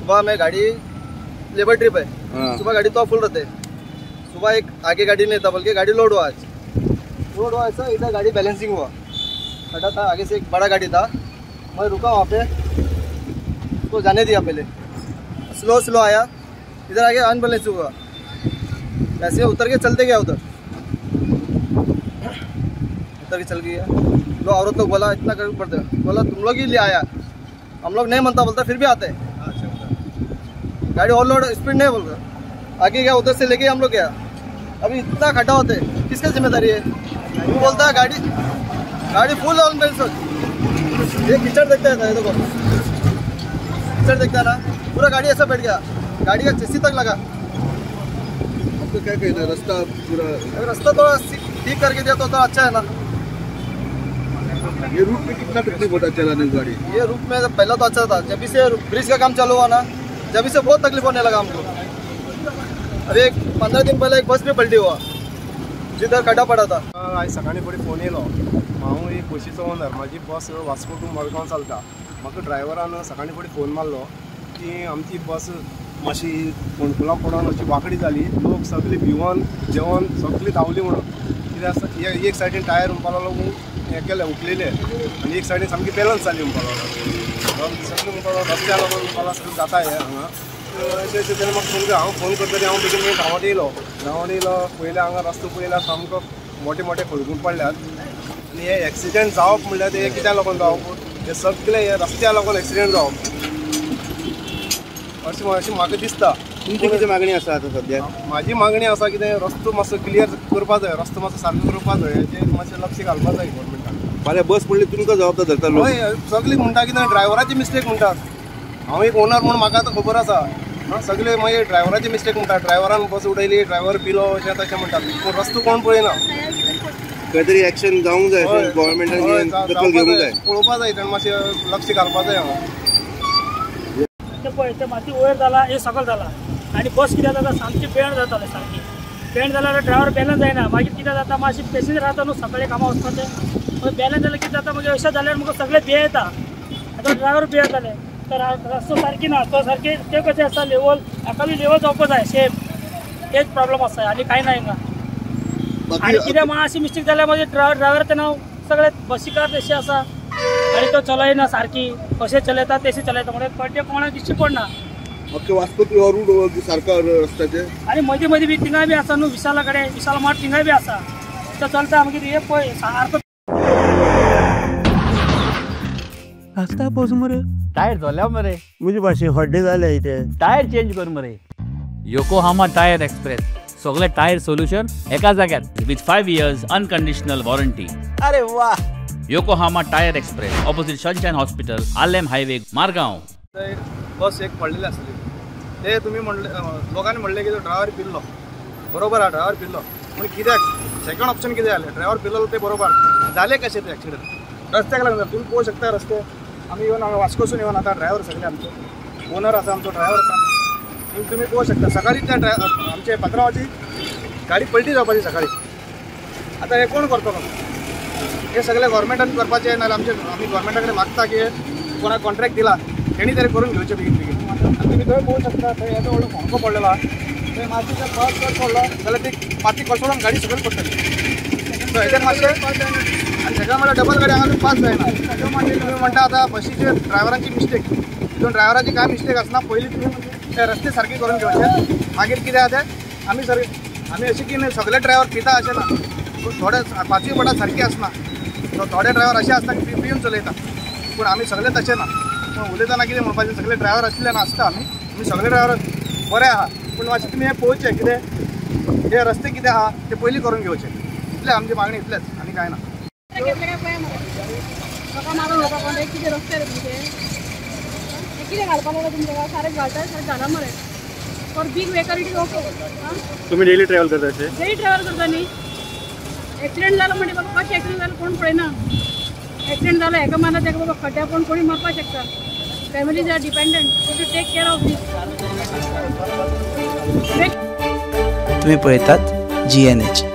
सुबह में गाड़ी लेबर ट्रिप है, सुबह गाड़ी तो फुल रहते, सुबह एक आगे गाड़ी नहीं था बल्कि गाड़ी लोड हुआ, ऐसा इधर गाड़ी बैलेंसिंग हुआ, खड़ा था, आगे से एक बड़ा गाड़ी था, मैं रुका वहाँ पे, उसको जाने दिया, पहले स्लो आया, इधर आगे अनबैलेंस हुआ, ऐसे उतर के चलते गया, उधर के चल गया। लो औरत लोग बोला इतना कर पड़ते, बोला तुम लोग ही ले आया, हम लोग नहीं मनता बोलता, फिर भी आते हैं। गाड़ी ओवरलोड स्पीड नहीं बोलता, आगे गया, उधर से लेके हम लोग गया। अभी इतना खड्डा होते किसकी जिम्मेदारी है? वो बोलता है गाड़ी फुल ऑन बैलेंस। ये कीचड़ देखता है, देखो कीचड़ देखता है ना, पूरा गाड़ी ऐसा बैठ गया, गाड़ी का चेसी तक लगा। तो क्या कहना है, रास्ता पूरा, रास्ता तो ठीक करके दिया तो अच्छा है ना। ये रूट में कितना तकलीफ होता है चलाने की गाड़ी? ये रूट में पहला तो अच्छा था, जब से ब्रिज का काम चालू हुआ ना, जब से बहुत तकलीफ होने लगा हमको। अरे 15 दिन पहले एक बस भी पलटी हुआ, जिधर खड्डा पड़ा था। आज सकाळी फुडें फोन येयलो, हांव एक बशीचो ओनर, म्हाजी बस वास्को टू मडगांव चलता। म्हाका ड्रायव्हरान सकाळी फुडें फोन मारलो की आमची बस मातशी फोंडकुलां पडोन अशी वांकडी जाली, लोक सगळीं भिवून जेवण सगळीं धांवली म्हणून। कित्याक आसा एक सायडीन टायर म्हणपाक लागलो हें केलें उखलेले, आनी एक सायडीन सामकी बॅलन्स जाली म्हणपाक लागलो। सगळीं म्हणपाक लागलो रस्त्या लागून म्हणपाक सगळें जाता हें हांगा। अशें अशें तेणें म्हाका फोन केलो, हांव फोन करतकीर हांव बेगीन बेगीन गांवांत येयलो। पयलें हांगा रस्तो पळयल्यार सामको मोठे मोठे खळगून पडल्यात, आनी हे एक्सिडेंट जावप म्हणल्यार ते कित्याक लागून जावप, हे सगळे हे रस्त्या लागून एक्सिडेंट जावप अशें म्हाका दिसता। तुमची कितें मागणी आसा आतां सद्या? म्हाजी मागणी आसा कितें, रस्तो मातसो क्लियर करपा जाय, रस्तो मातसो सारको करपा जाय, हेचेर मातशें लक्ष घालपा जाय गव्हर्मेंटान। फाल्यां बस पडली तुमकां जबाबदार धरता लोक? हय, सगळीं म्हणटा कितें ड्रायव्हराची मिस्टेक म्हणटात। हांव एक ओनर म्हणून म्हाका आतां खबर आसा, सगळे मागीर ड्रायव्हराची मिस्टेक म्हणटात, ड्रायव्हरान बस उडयली, ड्रायव्हर पिलो अशें तशें म्हणटात, पूण रस्तो कोण पळयना। खंय तरी एक्शन जावंक जाय, गव्हर्मेंटान दखल घेवंक जाय, पळोवपा जाय, तेणें मातशें लक्ष घालपा जाय। पळय ते माती वयर जाला, हे सकल जाला, आनी बस कितें जाता सामकी बेंड जाताले, सामकी बेंड जाल्यार ड्रायव्हर बॅलन्स जायना, मागीर कितें जाता मातशी पेसेंजर रावता न्हू सकाळी कामां वचपाचें, बॅलन्स जाल्यार कितें जाता, मागीर अशें जाल्यार म्हाका सगळे भीय येता, आतां ड्रायव्हर भीय जाताले, तर रस्तो सारकी ना, तो सारके ते कशें आसा लेवल, हाका बी लेवल जावपा जाय सेम, तेच प्रॉब्लम आसा, आनी कांय ना हिंगा। आनी कितें मातशी मिस्टेक जाल्यार मागीर ड्रायव्हर तेन्ना सगळे बसीकार तशी आसा, आनी तो चलयना सारकी, कशें चलयता तशी चलयता, म्हणजे कड्डे कोणाक दिश्टी पडना। ओके, वास्को टू रूट सारको रस्त्याचे, आनी मदीं मदीं बी थिंगाय बी आसा न्हू, विशाला कडेन, विशाल मार्ट थिंगाय बी आसा, तो चलता मागीर हे पळय सारको रास्ता पोस मरे, टायर जोल्या मरे, मुझे भाशे हड्डे जाले इथे, टायर चेंज कर मरे। योकोहामा टायर एक्सप्रेस, सगळे टायर सोल्यूशन एका जाग्यार विथ 5 years अनकंडिशनल वॉरंटी। अरे वाह! Yokohama tyre express, opposite sunshine hospital, Alem highway, Margao. बस एक पडलेली असली, ते तुम्ही म्हणले, लोकांनी म्हणले की ड्रायव्हर पिल्लो, बरोबर आहे ड्रायव्हर पिल्लो, पण कित्याक सेकंड ऑप्शन कितें जालें, ड्रायव्हर पिल्लो ते बरोबर जाले कशें ते एक्सिडेंट, रस्त्याक लागून। तुम्ही पळोवंक शकता रस्ते, आम्ही येवन हांगा वास्कोसून येवन आता ड्रायव्हर सगळे आमचे ओनर आसा, आमचो ड्रायव्हर आसा, तुम्ही पळोवंक शकता सकाळी त्या आमचे पात्रांवाची गाडी पलटी जावपाची सकाळी। आता हे कोण करतलो? हे सगळे गव्हर्मेंटान करपाचे, नाजाल्यार आमी गव्हर्मेंटा कडेन मागता की कोणाक कॉन्ट्रॅक्ट दिला तेणी तरी करून घेवचें बेगीन बेगीन। आनी तुम्ही थंय पळोवंक शकता, थंय येदो व्हडलो फोंडको पडलेलो आहा, थंय मातशें पावस चड पडलो जाल्यार ती माती कोसळून गाडी सकयल पडटली, सो हेजेर मातशें, आनी सगळ्या म्हणल्यार डबल गाडी हांगा पास जायना। तुम्ही म्हणटा आतां बसीचे ड्रायव्हरांची मिस्टेक, तितून ड्रायव्हराची काय मिस्टेक आसना, पयलीं तुमी ते रस्ते सारके करून घेवचे, मागीर कितें आहा तें आमी अशें की सगळे ड्रायव्हर पिता अशें ना, थोडे 5वी बोटां सारकी आसना, थोडे ड्रायव्हर अशें आसता की पिवन चलयता, पूण आमी सगळे तशें ना। उलयतना कितें म्हणपाचें, सगळे ड्रायव्हर असले नासता, आमी सगळे ड्रायव्हर बरे आहा, पूण मातशें तुमी हें पळोवचें कितें हे रस्ते कितें आहा ते पयलीं करून घेवचे, इतलें आमची मागणी, इतलेंच, आनी कांय ना। तुम्ही डेली ट्रॅव्हल करता? डेली ट्रॅव्हल करता न्ही, एक्सिडेंट जालो म्हणजे बाबा कशें एक्सिडेंट जालो कोण पळयना, एक्सिडेंट जालो हेका मारला तेका बाबा खड्ड्या पण कोणी मारपाक शकता, families are dependent to take care of these. तुम्ही पळयतात GNH।